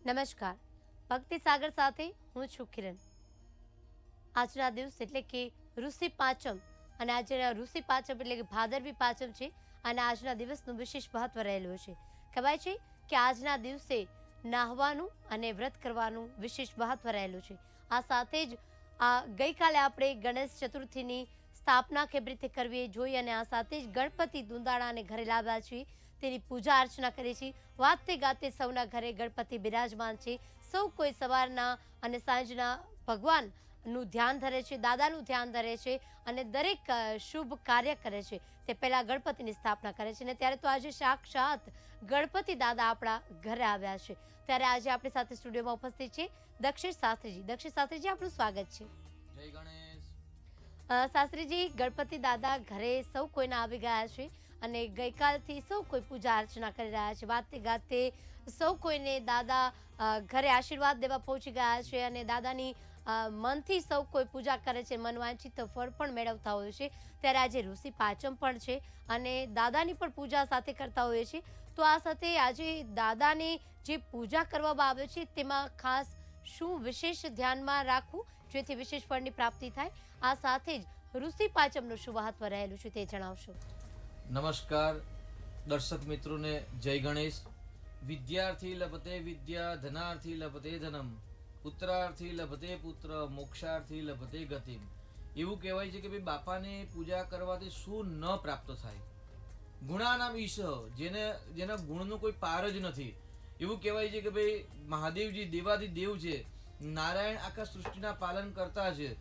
નમસ્કાર, ભક્તિ સાગર સાથે હું છું કિરણ। આજના દિવસ એટલે કે ઋષિ પાંચમ અને આજે ઋષિ પાંચમ એટલે કે ભાદરવી પાંચમ છે અને આજના દિવસનું વિશેષ મહત્વ રહેલું છે। કહેવાય છે કે આજના દિવસે નાહવાનું અને વ્રત કરવાનું વિશેષ મહત્વ રહેલું છે। આ સાથે જ ગઈકાલે આપણે ગણેશ ચતુર્થીની સ્થાપના કેવી રીતે કરવી એ જોઈ અને આ સાથે જ ગણપતિ દુંદાળાને ઘરે લાવ્યા છીએ, તેની પૂજા અર્ચના કરીએ છીએ। વાતે ગાતે સૌના ઘરે ગણપતિ બિરાજમાન છે। સૌ કોઈ સવારના અને સાંજના ભગવાનનું ધ્યાન ધરે છે, દાદાનું ધ્યાન ધરે છે અને દરેક શુભ કાર્ય કરે છે તે પહેલા ગણપતિની સ્થાપના કરે છે। અને ત્યારે તો આજે સાક્ષાત ગણપતિ દાદા આપણા ઘરે આવ્યા છે। ત્યારે આજે આપણી સાથે સ્ટુડિયોમાં ઉપસ્થિત છે દક્ષિણ શાસ્ત્રીજી। દક્ષિણ શાસ્ત્રીજી, આપનું સ્વાગત છે। જય ગણેશ। શાસ્ત્રીજી, ગણપતિ દાદા ઘરે સૌ કોઈના આવી ગયા છે અને ગઈકાલથી સૌ કોઈ પૂજા અર્ચના કરી રહ્યા છે। વાતે ગાતે સૌ કોઈને દાદા ઘરે આશીર્વાદ દેવા પહોંચી ગયા છે અને દાદાની મનથી સૌ કોઈ પૂજા કરે છે, મનવાંછિત ફળ પણ મેળવતા હોય છે। ત્યારે આજે ઋષિ પાંચમ પણ છે અને દાદાની પણ પૂજા સાથે કરતા હોઈએ છીએ। તો આ સાથે આજે દાદાની જે પૂજા કરવામાં આવે છે તેમાં ખાસ શું વિશેષ ધ્યાનમાં રાખવું જેથી વિશેષ ફળની પ્રાપ્તિ થાય, આ સાથે જ ઋષિ પાંચમનું શું મહત્વ રહેલું છે તે જણાવશો। નમસ્કાર દર્શક મિત્રોને, જય ગણેશ। વિદ્યાર્થી લભતે વિદ્યા, ધનાર્થી લભતે ધનમ, પુત્રાર્થી લભતે પુત્ર, મોક્ષાર્થી લભતે ગતિમ। એવું કહેવાય છે કે ભાઈ બાપાને પૂજા કરવાથી શું ન પ્રાપ્ત થાય। ગુણાનામ ઈશ, જેના ગુણનો કોઈ પાર જ નથી। એવું કહેવાય છે કે ભાઈ મહાદેવજી દેવાદી દેવ છે, નારાયણ આખા સૃષ્ટિના પાલન કરતા છે,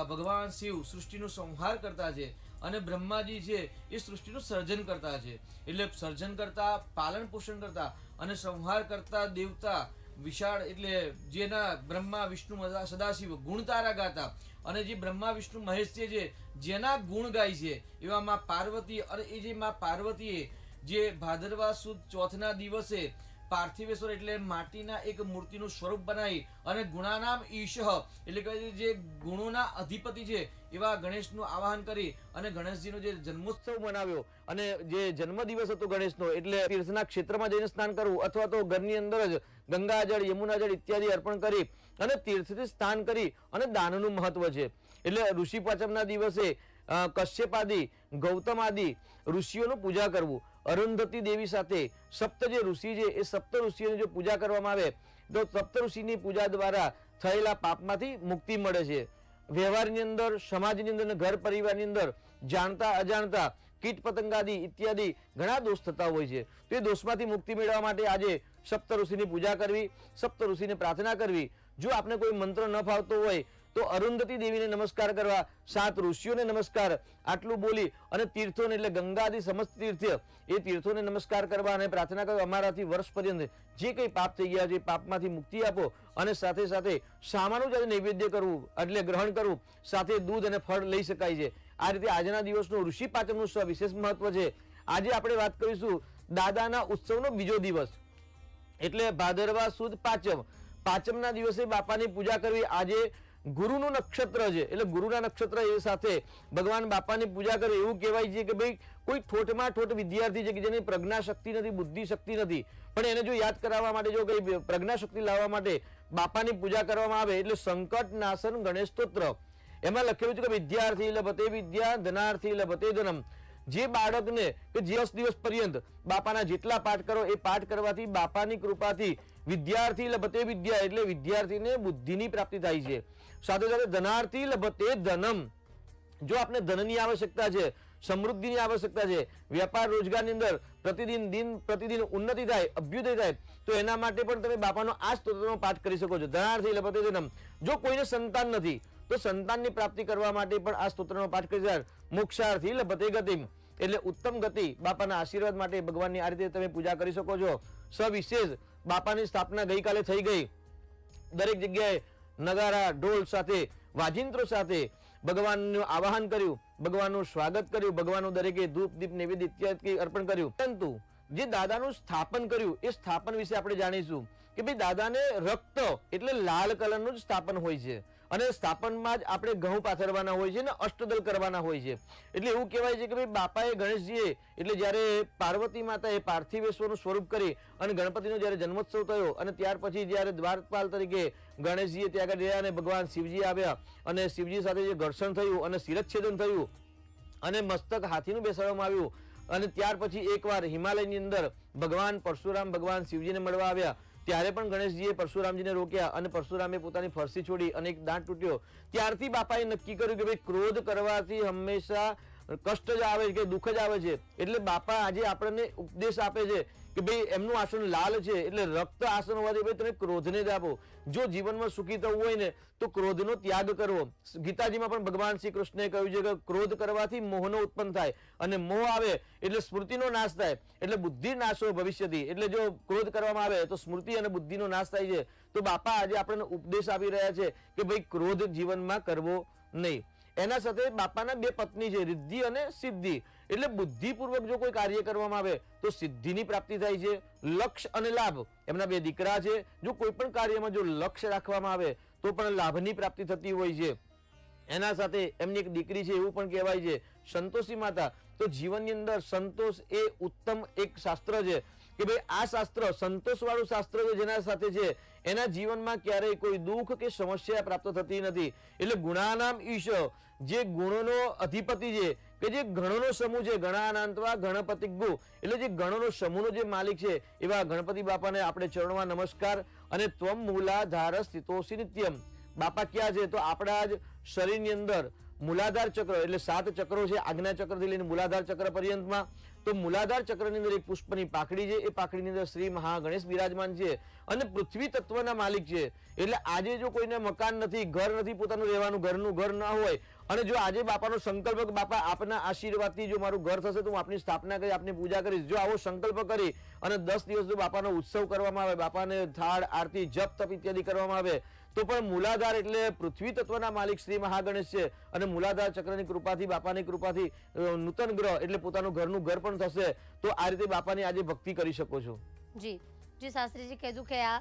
ભગવાન શિવ સૃષ્ટિનો સંહાર કરતા છે અને બ્રહ્માજી છે એ સૃષ્ટિનું સર્જન કરતા છે। એટલે સર્જન કરતા, પાલન પોષણ કરતા અને સંહાર કરતા દેવતા વિશાળ, એટલે જેના બ્રહ્મા વિષ્ણુ સદાશિવ ગુણ તારા ગાતા અને જે બ્રહ્મા વિષ્ણુ મહેશ છે જેના ગુણ ગાય છે એવા માં પાર્વતી। અને એ જે માં પાર્વતીએ જે ભાદરવા સુદ ચોથના દિવસે પાર્થિવેશ્વર એટલે માટીના એક મૂર્તિનું સ્વરૂપ બનાવી અને ગુણાનામ ઈશ એટલે કે જે ગુણોના અધિપતિ છે એવા ગણેશનું આવાહન કરી અને ગણેશજીનો જે જન્મોત્સવ મનાવ્યો અને જે જન્મદિવસ હતો ગણેશનો, એટલે તીર્થના ક્ષેત્રમાં જઈને સ્નાન કરવું અથવા તો ઘરની અંદર જ ગંગાજળ, યમુનાજળ ઇત્યાદિ અર્પણ કરી અને તીર્થથી સ્નાન કરી અને દાનનું મહત્વ છે। એટલે ઋષિ પાંચમના દિવસે કશ્યપાદિ, ગૌતમ આદિ ઋષિઓનું પૂજા કરવું। અરુંધતી દેવી સાથે સપ્ત જે ઋષિ છે એ સપ્ત ઋષિઓની જો પૂજા કરવામાં આવે તો સપ્ત ઋષિની પૂજા દ્વારા થયેલા પાપમાંથી મુક્તિ મળે છે। વ્યવહારની અંદર, સમાજની અંદર, ઘર પરિવારની અંદર જાણતા અજાણતા કીટ પતંગાદી ઇત્યાદિ ઘણા દોષ થતા હોય છે। તો એ દોષમાંથી મુક્તિ મેળવવા માટે આજે સપ્ત ઋષિની પૂજા કરવી, સપ્ત ઋષિને પ્રાર્થના કરવી। જો આપને કોઈ મંત્ર ન ફાવતો હોય તો અરુંધતી દેવીને નમસ્કાર કરવા, 7 ઋષિઓને નમસ્કાર, આટલું બોલી અને તીર્થોને એટલે ગંગાદી સમસ્ત તીર્થ એ તીર્થોને નમસ્કાર કરવા અને પ્રાર્થના કરવા, અમારાથી વર્ષ પર્યંત જે કંઈ પાપ થઈ ગયા છે એ પાપમાંથી મુક્તિ આપો અને સાથે સાથે સામાનું જ નૈવેદ્ય કરવું એટલે ગ્રહણ કરવું, સાથે દૂધ અને ફળ લઈ શકાય છે। આ રીતે આજના દિવસનું ઋષિ પાંચમનું વિશેષ મહત્વ છે। આજે આપણે વાત કરીશું દાદાના ઉત્સવનો બીજો દિવસ એટલે ભાદરવા સુદ પાંચમ। પાંચમના દિવસે બાપાની પૂજા કરવી। આજે ગુરુનું નક્ષત્ર છે એટલે ગુરુના નક્ષત્ર એ સાથે ભગવાન બાપાની પૂજા કરે। એવું કહેવાય છે કે ભાઈ કોઈ ઠોઠમાં ઠોઠ વિદ્યાર્થી છે કે જેની પ્રજ્ઞા શક્તિ નથી, બુદ્ધિ શક્તિ નથી, પણ એને જો યાદ કરાવવા માટે, જો કઈ પ્રજ્ઞા શક્તિ લાવવા માટે બાપાની પૂજા કરવામાં આવે એટલે સંકટ નાશન ગણેશ સ્તોત્ર એમાં લખેલું છે કે વિદ્યાર્થી લભતે વિદ્યા, ધનાર્થી લભતે ધનમ। જે બાળકને કે 10 દિવસ પર્યંત બાપાના જેટલા પાઠ કરો એ પાઠ કરવાથી બાપાની કૃપાથી વિદ્યાર્થી લભતે વિદ્યા એટલે વિદ્યાર્થીને બુદ્ધિની પ્રાપ્તિ થાય છે। સાથે સાથે ધનાર્થી લભતે ધનમ, જો આપને ધનની આવશ્યકતા છે, સમૃદ્ધિની આવશ્યકતા છે, વેપાર રોજગારની અંદર પ્રતિદિન ઉન્નતિ થાય, અભ્યુદય થાય, તો એના માટે પણ તમે બાપાનો આ સ્તોત્રનો પાઠ કરી શકો છો। ધનાર્થી લભતે ધનમ। જો કોઈને સંતાન નથી તો સંતાનની પ્રાપ્તિ કરવા માટે પણ આ સ્તોત્રનો પાઠ કરી શકાય। મોક્ષાર્થી લભતે ગતિમ એટલે ઉત્તમ ગતિ, બાપાના આશીર્વાદ માટે ભગવાનની આ રીતે તમે પૂજા કરી શકો છો। સવિશેષ બાપાની સ્થાપના ગઈકાલે થઈ ગઈ। દરેક જગ્યાએ નગારા, ઢોલ સાથે, વાજિંત્રો સાથે ભગવાનનું આવાહન કર્યું, ભગવાનનું સ્વાગત કર્યું, ભગવાનનું દરેકે ધૂપ દીપ નૈવેદ્ય ઇત્યાદિ અર્પણ કર્યું। પરંતુ જે દાદાનું સ્થાપન કર્યું એ સ્થાપન વિશે આપણે જાણીશું કે ભાઈ દાદાને રક્ત એટલે લાલ કલરનું જ સ્થાપન હોય છે અને સ્થાપનમાં જ આપણે ઘઉં પાથરવાના હોય છે ને અષ્ટદલ કરવાના હોય છે. એટલે એવું કહેવાય છે કે ભાઈ બાપાએ ગણેશજીએ એટલે જ્યારે પાર્વતી માતાએ પાર્થિવેશ્વરનું સ્વરૂપ કરી અને ગણપતિનો જ્યારે જન્મોત્સવ થયો અને ત્યાર પછી જ્યારે દ્વારપાલ તરીકે ગણેશજીએ ત્યાં આગળ રહ્યા અને ભગવાન શિવજી આવ્યા અને શિવજી સાથે જે ઘર્ષણ થયું અને શિરચ્છેદન થયું અને મસ્તક હાથીનું બેસાડવામાં આવ્યું અને ત્યાર પછી એકવાર હિમાલયની અંદર ભગવાન પરશુરામ ભગવાન શિવજીને મળવા આવ્યા ત્યારે પણ ગણેશજીએ પરશુરામજીને રોક્યા અને પરશુરામે પોતાની ફરસી છોડી અને એક દાંત તૂટ્યો. ત્યારથી બાપાએ નક્કી કર્યું કે ભાઈ ક્રોધ કરવાથી હંમેશા કષ્ટ જ આવે છે કે દુઃખ જ આવે છે. એટલે બાપા આજે આપણને ઉપદેશ આપે છે કે ભાઈ એમનું આસન લાલ છે એટલે રક્ત આસન હોવાથી ભાઈ તમે ક્રોધને જ આપો. જો જીવનમાં સુખી થવું હોય ને તો ક્રોધનો ત્યાગ કરવો. ગીતાજીમાં પણ ભગવાન શ્રી કૃષ્ણએ કહ્યું છે કે ક્રોધ કરવાથી મોહનો ઉત્પન્ન થાય અને મોહ આવે એટલે સ્મૃતિનો નાશ થાય એટલે બુદ્ધિ નાશો ભવિષ્યથી. એટલે જો ક્રોધ કરવામાં આવે તો સ્મૃતિ અને બુદ્ધિનો નાશ થાય છે. તો બાપા આજે આપણને ઉપદેશ આપી રહ્યા છે કે ભાઈ ક્રોધ જીવનમાં કરવો નહીં. એના સાથે બાપાના બે પત્ની છે, રિદ્ધિ અને સિદ્ધિ. એટલે બુદ્ધિપૂર્વક જો કોઈ કાર્ય કરવામાં આવે તો સિદ્ધિની પ્રાપ્તિ થાય છે. લક્ષ્ય અને લાભ, એમના બે દીકરા છે. જો કોઈ પણ કાર્યમાં જો લક્ષ્ય રાખવામાં આવે તો પણ લાભની પ્રાપ્તિ થતી હોય છે. એના સાથે એમની એક દીકરી છે, એવું પણ કહેવાય છે સંતોષી માતા. તો જીવનની અંદર સંતોષ એ ઉત્તમ એક શાસ્ત્ર છે કે ભાઈ આ શાસ્ત્ર સંતોષ વાળું શાસ્ત્ર જેના સાથે છે એના જીવનમાં ક્યારેય કોઈ દુઃખ કે સમસ્યા પ્રાપ્ત થતી નથી. એટલે ગુણાનામ ઈશ, જે ગુણોનો અધિપતિ છે કે જે ગણોનો સમૂહ છે, ગણાનાંતવા ગણપતિ ગુ, એટલે જે ગણોનો સમૂહનો જે માલિક છે એવા ગણપતિ બાપાને આપણે ચરણમાં નમસ્કાર. અને ત્વમ મૂલાધાર સ્થિતોસી નિત્યમ. બાપા ક્યાં છે તો આપણા જ શરીરની અંદર મૂલાધાર ચક્ર એટલે 7 ચક્રો છે, આજ્ઞા ચક્રથી લઈને મૂલાધાર ચક્ર પર્યંતમાં. તો મૂલાધાર ચક્રની અંદર એક પુષ્પની પાકડી છે, એ પાકડીની અંદર શ્રી મહાગણેશ બિરાજમાન છે અને પૃથ્વી તત્વના માલિક છે. એટલે આજે જો કોઈને મકાન નથી, ઘર નથી, પોતાનું રહેવાનું ઘરનું ઘર ના હોય અને જો આજે બાપાનો સંકલ્પ કે બાપા આપના આશીર્વાદથી જો મારું ઘર થશે તો હું આપની સ્થાપના કરી આપની પૂજા કરીશ, જો આવો સંકલ્પ કરી અને 10 દિવસ જો બાપાનો ઉત્સવ કરવામાં આવે, બાપાને થાળ આરતી જપ તપ ઇત્યાદિ કરવામાં આવે તો પણ મૂલાધાર એટલે પૃથ્વી તત્વના માલિક શ્રી મહાગણેશ છે અને મૂલાધાર ચક્રની કૃપાથી બાપાની કૃપાથી નૂતન ગ્રહ એટલે પોતાનું ઘરનું ઘર પણ થશે. તો આ રીતે બાપાની આજે ભક્તિ કરી શકો છો. જી જી શાસ્ત્રીજી કીધું કે આ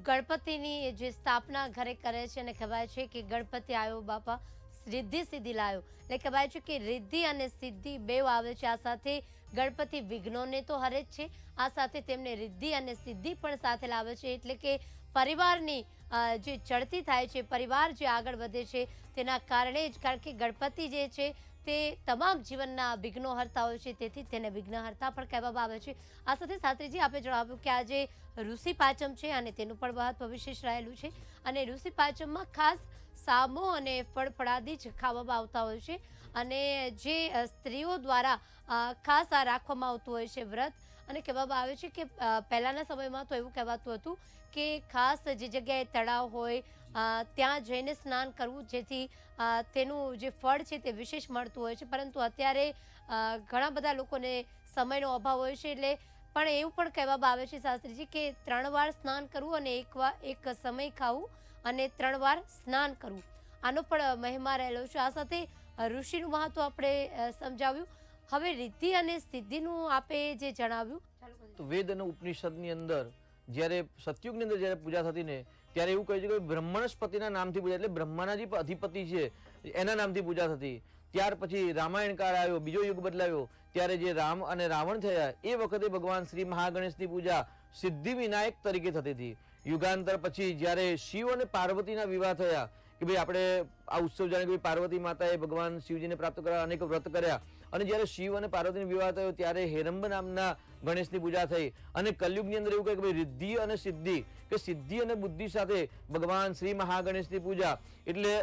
ગણપતિની જે સ્થાપના ઘરે કરે છે અને કહેવાય છે કે ગણપતિ આવ્યો બાપા રિદ્ધિ સિદ્ધિ લાવ્યો. એટલે કહેવાય છે કે રિદ્ધિ અને સિદ્ધિ બેવ આવે છે. આ સાથે ગણપતિ વિઘ્નોને તો હરે જ છે, આ સાથે તેમને રિદ્ધિ અને સિદ્ધિ પણ સાથે લાવે છે. એટલે કે પરિવારની જે ચડતી થાય છે, પરિવાર જે આગળ વધે છે તેના કારણે જ, કારણ કે ગણપતિ જે છે તે તમામ જીવનના વિઘ્નો હરતા હોય છે, તેથી તેને વિઘ્નહર્તા પણ કહેવામાં આવે છે. આ સાથે શાસ્ત્રીજી આપે જણાવ્યું કે આજે ઋષિ પાંચમ છે અને તેનું પણ મહત્વ વિશેષ રહેલું છે. અને ઋષિ પાંચમમાં ખાસ સામો અને ફળફળાદી જ ખાવામાં આવતા હોય છે અને જે સ્ત્રીઓ દ્વારા ખાસ આ રાખવામાં આવતું હોય છે વ્રત. અને કહેવામાં આવે છે કે પહેલાંના સમયમાં તો એવું કહેવાતું હતું કે ખાસ જે જગ્યાએ તળાવ હોય ત્યાં જઈને સ્નાન કરવું, જેથી તેનું જે ફળ છે તે વિશેષ મળતું હોય છે. પરંતુ અત્યારે ઘણા બધા લોકોને સમયનો અભાવ હોય છે, એટલે પણ એવું પણ કહેવામાં આવે છે શાસ્ત્રીજી કે 3 વાર સ્નાન કરવું અને એક સમય ખાવું અને 3 વાર સ્નાન કરવું, આનો પણ મહિમા રહેલો છે. આ સાથે ઋષિનું મહત્વ આપણે સમજાવ્યું. હવે રિદ્ધિ અને સિદ્ધિનું આપે જે જણાવ્યું, તો વેદ અને ઉપનિષદની અંદર જ્યારે સતયુગની અંદર જ્યારે પૂજા થતી ને ત્યારે એવું કહે છે કે બ્રહ્મણસ્પતિના નામથી પૂજા, એટલે બ્રહ્માના જે અધિપતિ છે એના નામથી પૂજા થતી. ત્યાર પછી રામાયણ કાળ આવ્યો, બીજો યુગ બદલાયો, ત્યારે જે રામ અને રાવણ થયા એ વખતે ભગવાન શ્રી મહાગણેશની પૂજા સિદ્ધિ વિનાયક તરીકે થતી હતી. યુગાંતર પછી જ્યારે શિવ અને પાર્વતીના વિવાહ થયા કે ભાઈ આપણે આ ઉત્સવ જાણે કે પાર્વતી માતાએ ભગવાન શિવજીને પ્રાપ્ત કરવા અનેક વ્રત કર્યા અને જ્યારે શિવ અને પાર્વતીનો વિવાહ થયો ત્યારે હેરંબ નામના ગણેશની પૂજા થઈ. અને કલયુગની અંદર એવું કહે કે ભાઈ રિદ્ધિ અને સિદ્ધિ, કે સિદ્ધિ અને બુદ્ધિ સાથે ભગવાન શ્રી મહાગણેશની પૂજા એટલે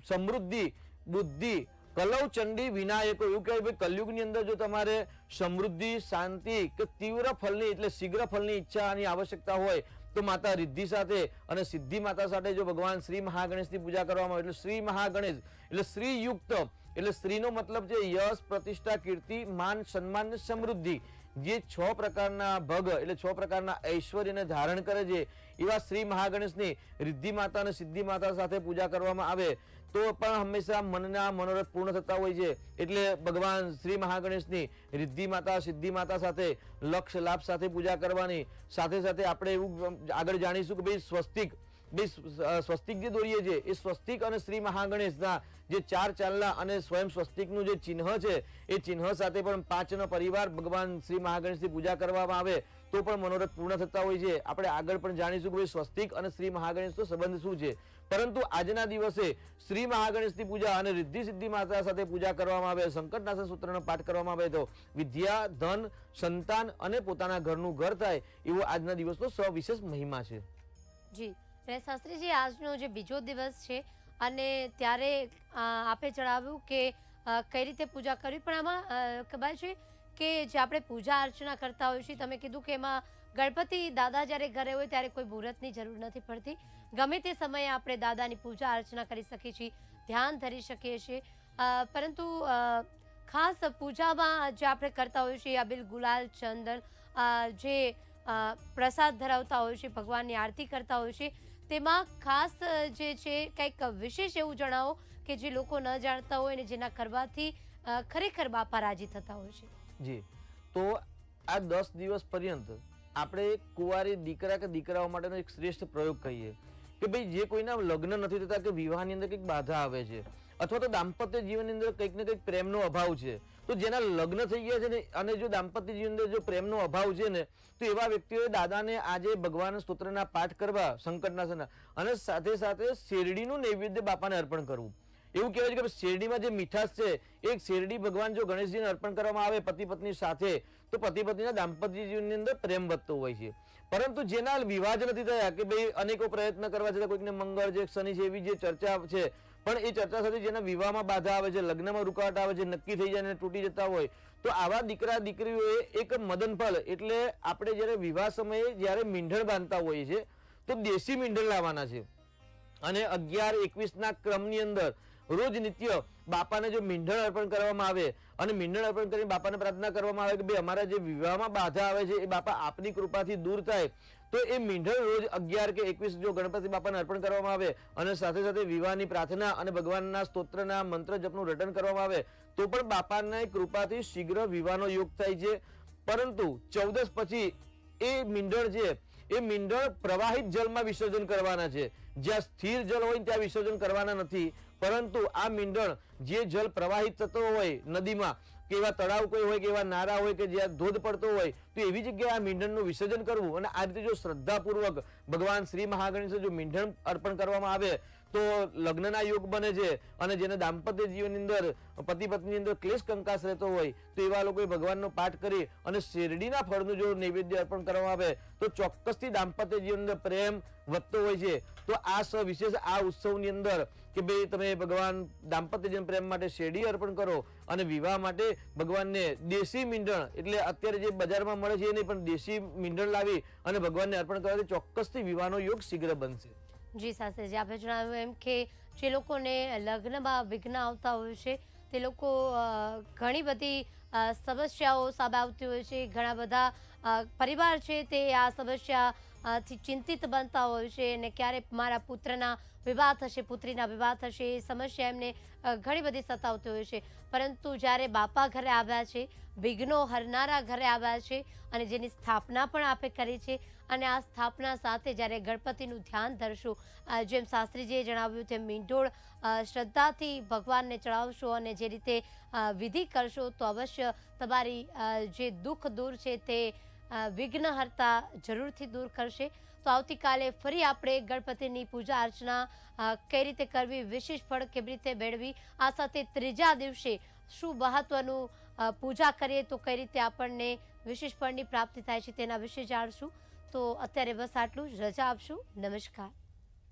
સમૃદ્ધિ બુદ્ધિ કલૌ ચંડી વિનાયકો. એવું કહે ભાઈ કલયુગની અંદર જો તમારે સમૃદ્ધિ શાંતિ કે તીવ્ર ફળની એટલે શીઘ્ર ફળની ઈચ્છાની આવશ્યકતા હોય તો માતા રિદ્ધિ સાથે અને સિદ્ધિ માતા સાથે જો ભગવાન શ્રી મહાગણેશની પૂજા કરવામાં આવે એટલે શ્રી મહાગણેશ એટલે શ્રી યુક્ત, એટલે સ્ત્રીનો મતલબ છે યશ પ્રતિષ્ઠા કીર્તિ માન સન્માન ને સમૃદ્ધિ. જે 6 પ્રકારના ભગ એટલે 6 પ્રકારના ઐશ્વર્યને ધારણ કરે છે એવા શ્રી મહાગણેશની રિદ્ધિ માતા અને સિદ્ધિ માતા સાથે પૂજા કરવામાં આવે તો પણ હંમેશા મનના મનોરથ પૂર્ણ થતા હોય છે. એટલે ભગવાન શ્રી મહાગણેશની રિદ્ધિ માતા સિદ્ધિ માતા સાથે લક્ષ લાભ સાથે પૂજા કરવાની. સાથે સાથે આપણે એવું આગળ જાણીશું કે ભાઈ સ્વસ્તિક સ્વસ્તિક જે દોરીએ છીએ એ સ્વસ્તિક અને શ્રી મહાગણેશના જે 4 ચાંદલા અને સ્વયં સ્વસ્તિકનું જે ચિહ્ન છે એ ચિહ્ન સાથે પણ 5નો પરિવાર ભગવાન શ્રી મહાગણેશની પૂજા કરવામાં આવે તો પણ મનોરથ પૂર્ણ થતા હોય છે. આપણે આગળ પણ જાણીશું કે સ્વસ્તિક અને શ્રી મહાગણેશનો સંબંધ શું છે. પરંતુ આજના દિવસે શ્રી મહાગણેશની પૂજા અને રિદ્ધિ સિદ્ધિ માતા સાથે પૂજા કરવામાં આવે, સંકટનાશન સૂત્રનો પાઠ કરવામાં આવે તો વિદ્યા, ધન, સંતાન અને પોતાના ઘરનું ઘર થાય એવો આજના દિવસનો સવિશેષ મહિમા છે. જી અને શાસ્ત્રીજી, આજનો જે બીજો દિવસ છે અને ત્યારે આપે જણાવ્યું કે કઈ રીતે પૂજા કરવી, પણ આમાં ખબર છે કે જે આપણે પૂજા અર્ચના કરતા હોઈએ છીએ, તમે કીધું કે એમાં ગણપતિ દાદા જ્યારે ઘરે હોય ત્યારે કોઈ મુહૂર્તની જરૂર નથી પડતી. ગમે તે સમયે આપણે દાદાની પૂજા અર્ચના કરી શકીએ છીએ, ધ્યાન ધરી શકીએ છીએ. પરંતુ ખાસ પૂજામાં જે આપણે કરતા હોઈએ છીએ અબીલ, ગુલાલ, ચંદન, જે પ્રસાદ ધરાવતા હોય છે, ભગવાનની આરતી કરતા હોય છે, તેમાં ખાસ જે છે કંઈક વિશેષ એવું જણાવો કે જે લોકો ન જાણતા હોય અને જેના કરવાથી ખરેખર બાપા રાજી થતા હોય છે. જી, તો આ 10 દિવસ પર્યંત આપણે કુંવારી દીકરા કે દીકરાઓ માટેનો એક શ્રેષ્ઠ પ્રયોગ કહીએ કે ભાઈ જે કોઈના લગ્ન નથી થતા કે વિવાહની અંદર કંઈક બાધા આવે છે અથવા તો દાંપત્ય જીવનની અંદર કંઈક ને કંઈક પ્રેમનો અભાવ છે, તો જેના લગ્ન થઈ ગયા છે ને અને જો દાંપત્ય જીવન અંદર જો પ્રેમનો અભાવ છે ને તો એવા વ્યક્તિઓએ દાદાને આજે ભગવાન સ્તોત્રના પાઠ કરવા, સંકટનાશનના, અને સાથે સાથે શેરડીનું નૈવેદ્ય બાપાને અર્પણ કરવું. એવું કહેવાય છે કે શેરડીમાં જે મીઠાશ છે એક શેરડી ભગવાન જો ગણેશજીને અર્પણ કરવામાં આવે પતિ પત્ની સાથે તો પતિ પત્નીના દાંપત્ય જીવનની અંદર પ્રેમ વધતો હોય છે. પરંતુ જેના વિવાહ જ નથી થયા કે ભાઈ અનેકો પ્રયત્ન કરવા છતાં કોઈકને મંગળ છે, શનિ છે, એવી જે ચર્ચા છે, પણ એ ચર્ચા સાથે જેના વિવાહમાં બાધા આવે છે, લગ્નમાં રૂકાવટ આવે છે, નક્કી થઈ જાય અને તૂટી જતા હોય, તો આવા દીકરા દીકરીઓએ એક મદનફળ એટલે આપણે જ્યારે વિવાહ સમયે જ્યારે મીંઢણ બાંધતા હોઈએ છીએ તો દેશી મીંઢણ લાવવાના છે અને 11-21ના ક્રમની અંદર રોજ નિત્ય બાપાને જો મીંઢણ અર્પણ કરવામાં આવે અને મીંઢણ અર્પણ કરીને બાપાને પ્રાર્થના કરવામાં આવે કે ભાઈ અમારા જે વિવાહમાં બાધા આવે છે એ બાપા આપની કૃપાથી દૂર થાય, તો એ મીંઢણ રોજ 11 કે 21 જો ગણપતિ બાપાને અર્પણ કરવામાં આવે અને સાથે સાથે વિવાહની પ્રાર્થના અને ભગવાનના સ્તોત્રના મંત્ર જપનું રટન કરવામાં આવે તો પણ બાપાની કૃપાથી શીઘ્ર વિવાહનો યોગ થાય છે. પરંતુ 14 પછી એ મીંઢણ છે એ મીંઢણ પ્રવાહિત જળમાં વિસર્જન કરવાના છે. જ્યાં સ્થિર જળ હોય ત્યાં વિસર્જન કરવાના નથી, પરંતુ આ મીંઢણ જે જળ પ્રવાહિત થતો હોય નદીમાં કે એવા તળાવ કોઈ હોય કે એવા નારા હોય કે જ્યાં ધોધ પડતો હોય તો એવી જગ્યાએ આ મીંઢણનું વિસર્જન કરવું. અને આ રીતે જો શ્રદ્ધાપૂર્વક ભગવાન શ્રી મહાગણેશ જો મીંઢણ અર્પણ કરવામાં આવે તો લગ્નના યોગ બને છે અને જેને દાંપત્ય જીવનની અંદર પતિ પત્ની અંદર ક્લેશ કંકાસ રહેતો હોય તો એવા લોકોએ ભગવાનનો પાઠ કરી અને શેરડીના ફળનું જો નૈવેદ્ય અર્પણ કરવામાં આવે તો ચોક્કસથી દાંપત્ય જીવન અંદર પ્રેમ વધતો હોય છે. તો આ વિશેષ આ ઉત્સવની અંદર કે ભાઈ તમે ભગવાન દાંપત્ય જીવન પ્રેમ માટે શેરડી અર્પણ કરો અને વિવાહ માટે ભગવાનને દેશી મીંઢણ એટલે અત્યારે જે બજારમાં મળે છે એ નહીં પણ દેશી મીંઢણ લાવી અને ભગવાનને અર્પણ કરવાથી ચોક્કસથી વિવાહનો યોગ શીઘ્ર બનશે. જી શાસ્ત્રીજી, આપણે જણાવ્યું એમ કે જે લોકોને લગ્નમાં વિઘ્ન આવતા હોય છે તે લોકો ઘણી બધી સમસ્યાઓ સામે આવતી હોય છે. ઘણા બધા પરિવાર છે તે આ સમસ્યાથી ચિંતિત બનતા હોય છે અને ક્યારે મારા પુત્રના વિવાહ થશે, પુત્રીના વિવાહ થશે, એ સમસ્યા એમને ઘણી બધી સતાવતી હોય છે. પરંતુ જ્યારે બાપા ઘરે આવ્યા છે, વિઘ્નો હરનારા ઘરે આવ્યા છે અને જેની સ્થાપના પણ આપે કરી છે અને આ સ્થાપના સાથે જ્યારે ગણપતિનું ધ્યાન ધરશું, જેમ શાસ્ત્રીજીએ જણાવ્યું તેમ મીંઢોળ શ્રદ્ધાથી ભગવાનને ચડાવશો અને જે રીતે વિધિ કરશો તો અવશ્ય તમારી જે દુઃખ દૂર છે તે વિઘ્નહર્તા જરૂરથી દૂર કરશે. તો આવતીકાલે ફરી આપણે ગણપતિની પૂજા અર્ચના કઈ રીતે કરવી, વિશેષ ફળ કેવી રીતે મેળવી, આ સાથે ત્રીજા દિવસે શું મહત્વનું પૂજા કરીએ તો કઈ રીતે આપણને વિશેષ ફળની પ્રાપ્તિ થાય છે તેના વિશે જાણશું. તો અત્યારે બસ આટલું જ, રજા આપશું. નમસ્કાર.